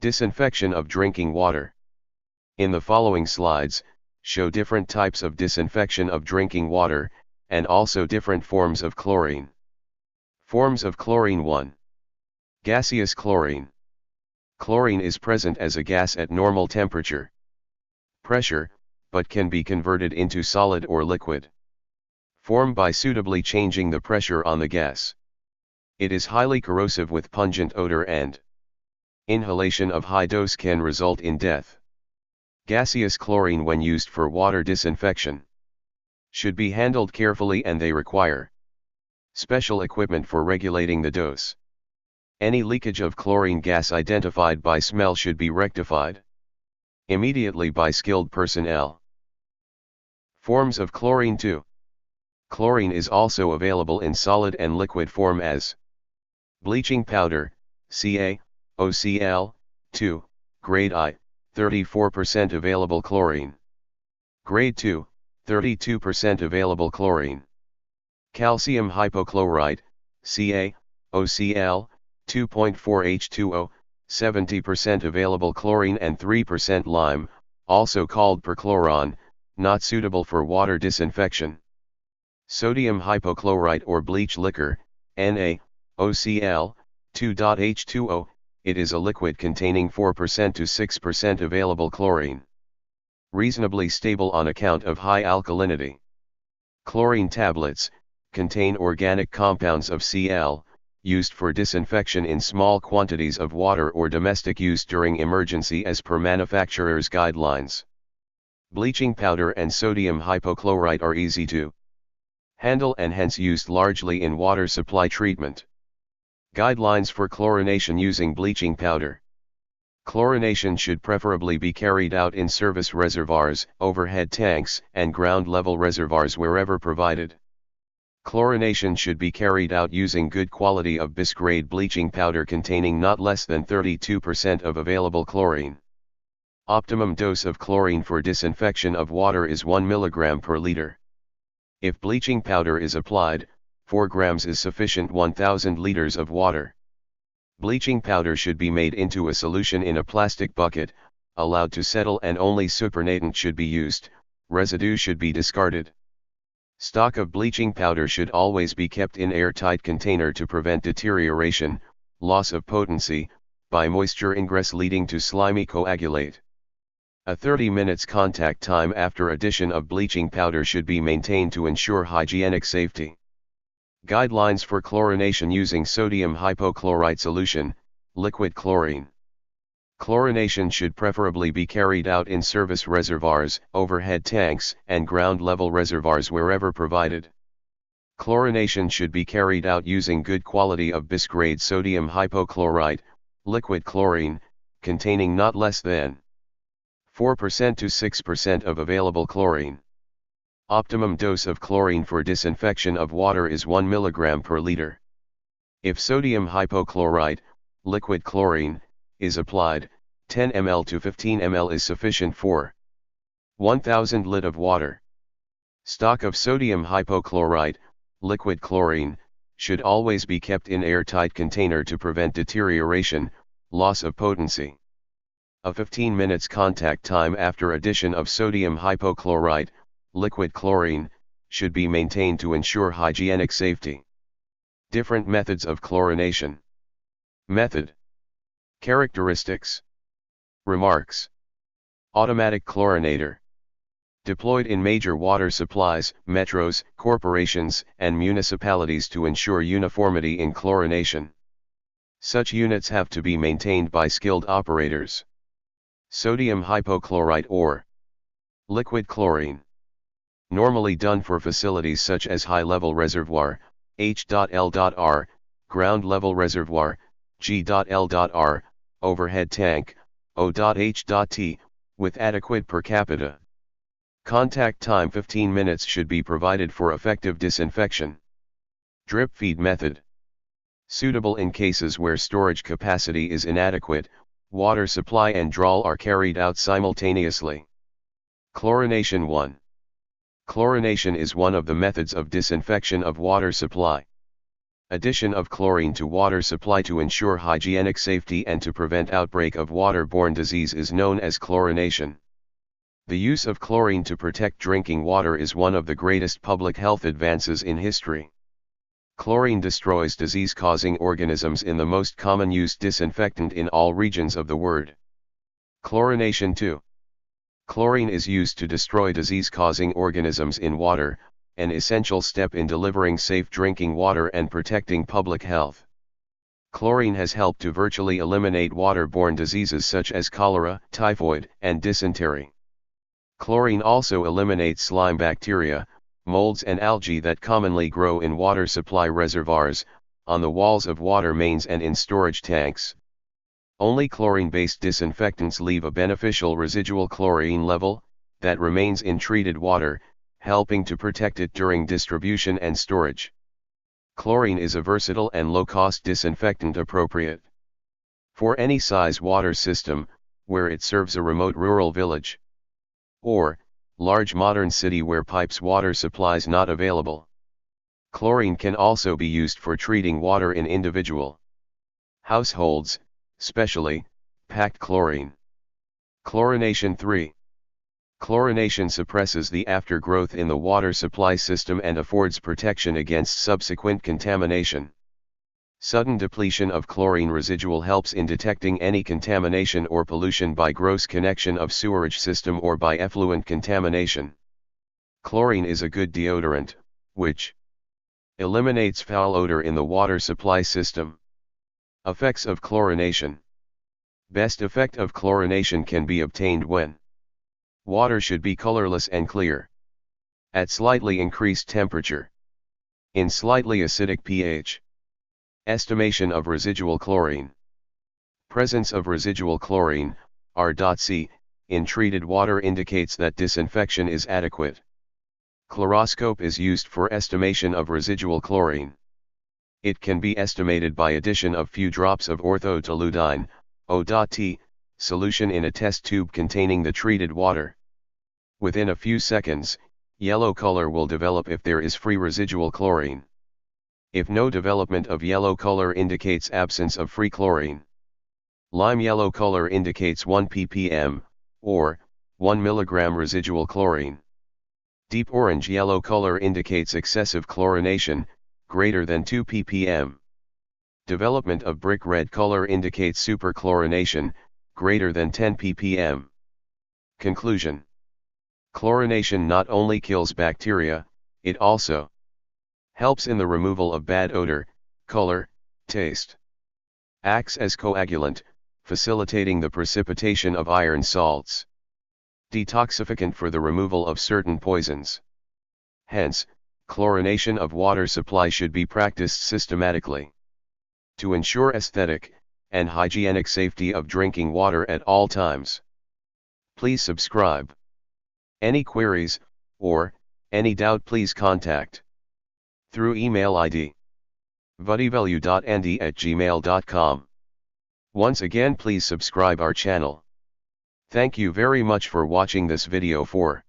Disinfection of drinking water. In the following slides, show different types of disinfection of drinking water, and also different forms of chlorine. Forms of chlorine. 1. Gaseous chlorine. Chlorine is present as a gas at normal temperature, pressure, but can be converted into solid or liquid form by suitably changing the pressure on the gas. It is highly corrosive with pungent odor, and inhalation of high dose can result in death. Gaseous chlorine, when used for water disinfection, should be handled carefully, and they require special equipment for regulating the dose. Any leakage of chlorine gas identified by smell should be rectified immediately by skilled personnel. Forms of chlorine. 2. Chlorine is also available in solid and liquid form as bleaching powder, CaOCl, 2, grade I, 34% available chlorine. Grade 2, 32% available chlorine. Calcium hypochlorite, CaOCl, 2.4H2O, 70% available chlorine and 3% lime, also called perchloron, not suitable for water disinfection. Sodium hypochlorite or bleach liquor, NaOCl, 2.H2O, it is a liquid containing 4% to 6% available chlorine. Reasonably stable on account of high alkalinity. Chlorine tablets contain organic compounds of Cl, used for disinfection in small quantities of water or domestic use during emergency as per manufacturer's guidelines. Bleaching powder and sodium hypochlorite are easy to handle and hence used largely in water supply treatment. Guidelines for chlorination using bleaching powder. Chlorination should preferably be carried out in service reservoirs, overhead tanks, and ground-level reservoirs wherever provided. Chlorination should be carried out using good quality of BIS-grade bleaching powder containing not less than 32% of available chlorine. Optimum dose of chlorine for disinfection of water is 1 mg per liter. If bleaching powder is applied, 4 grams is sufficient 1000 liters of water. Bleaching powder should be made into a solution in a plastic bucket, allowed to settle, and only supernatant should be used, residue should be discarded. Stock of bleaching powder should always be kept in airtight container to prevent deterioration, loss of potency, by moisture ingress leading to slimy coagulate. A 30 minutes contact time after addition of bleaching powder should be maintained to ensure hygienic safety. Guidelines for chlorination using sodium hypochlorite solution, liquid chlorine. Chlorination should preferably be carried out in service reservoirs, overhead tanks, and ground-level reservoirs wherever provided. Chlorination should be carried out using good quality of BIS-grade sodium hypochlorite, liquid chlorine, containing not less than 4% to 6% of available chlorine. Optimum dose of chlorine for disinfection of water is 1 mg per liter. If sodium hypochlorite, liquid chlorine, is applied, 10 ml to 15 ml is sufficient for 1000 lit of water. Stock of sodium hypochlorite, liquid chlorine, should always be kept in airtight container to prevent deterioration, loss of potency. A 15 minutes contact time after addition of sodium hypochlorite, liquid chlorine, should be maintained to ensure hygienic safety. Different methods of chlorination. Method. Characteristics. Remarks. Automatic chlorinator. Deployed in major water supplies, metros, corporations, and municipalities to ensure uniformity in chlorination. Such units have to be maintained by skilled operators. Sodium hypochlorite or liquid chlorine. Normally done for facilities such as high-level reservoir, H.L.R, ground-level reservoir, G.L.R, overhead tank, O.H.T, with adequate per capita. Contact time 15 minutes should be provided for effective disinfection. Drip feed method. Suitable in cases where storage capacity is inadequate, water supply and drawl are carried out simultaneously. Chlorination. 1. Chlorination is one of the methods of disinfection of water supply. Addition of chlorine to water supply to ensure hygienic safety and to prevent outbreak of waterborne disease is known as chlorination. The use of chlorine to protect drinking water is one of the greatest public health advances in history. Chlorine destroys disease-causing organisms in the most common used disinfectant in all regions of the world. Chlorination 2. Chlorine is used to destroy disease-causing organisms in water, an essential step in delivering safe drinking water and protecting public health. Chlorine has helped to virtually eliminate waterborne diseases such as cholera, typhoid, and dysentery. Chlorine also eliminates slime bacteria, molds and algae that commonly grow in water supply reservoirs, on the walls of water mains and in storage tanks. Only chlorine-based disinfectants leave a beneficial residual chlorine level, that remains in treated water, helping to protect it during distribution and storage. Chlorine is a versatile and low-cost disinfectant appropriate for any size water system, where it serves a remote rural village or large modern city where pipes water supplies not available. Chlorine can also be used for treating water in individual households, especially packed chlorine. Chlorination 3. Chlorination suppresses the aftergrowth in the water supply system and affords protection against subsequent contamination. Sudden depletion of chlorine residual helps in detecting any contamination or pollution by gross connection of sewerage system or by effluent contamination. Chlorine is a good deodorant, which eliminates foul odor in the water supply system. Effects of chlorination. Best effect of chlorination can be obtained when water should be colorless and clear, at slightly increased temperature, in slightly acidic pH. Estimation of residual chlorine. Presence of residual chlorine, R.C., in treated water indicates that disinfection is adequate. Chloroscope is used for estimation of residual chlorine. It can be estimated by addition of few drops of orthotoluidine, O.T., solution in a test tube containing the treated water. Within a few seconds, yellow color will develop if there is free residual chlorine. If no development of yellow color indicates absence of free chlorine. Lime yellow color indicates 1 ppm, or 1 mg residual chlorine. Deep orange yellow color indicates excessive chlorination, greater than 2 ppm. Development of brick red color indicates superchlorination, greater than 10 ppm. Conclusion. Chlorination not only kills bacteria, it also helps in the removal of bad odor, color, taste. Acts as coagulant, facilitating the precipitation of iron salts. Detoxificant for the removal of certain poisons. Hence, chlorination of water supply should be practiced systematically to ensure aesthetic and hygienic safety of drinking water at all times. Please subscribe. Any queries, or any doubt, please contact through email ID vadivalue.nd@gmail.com. Once again, please subscribe our channel. Thank you very much for watching this video. For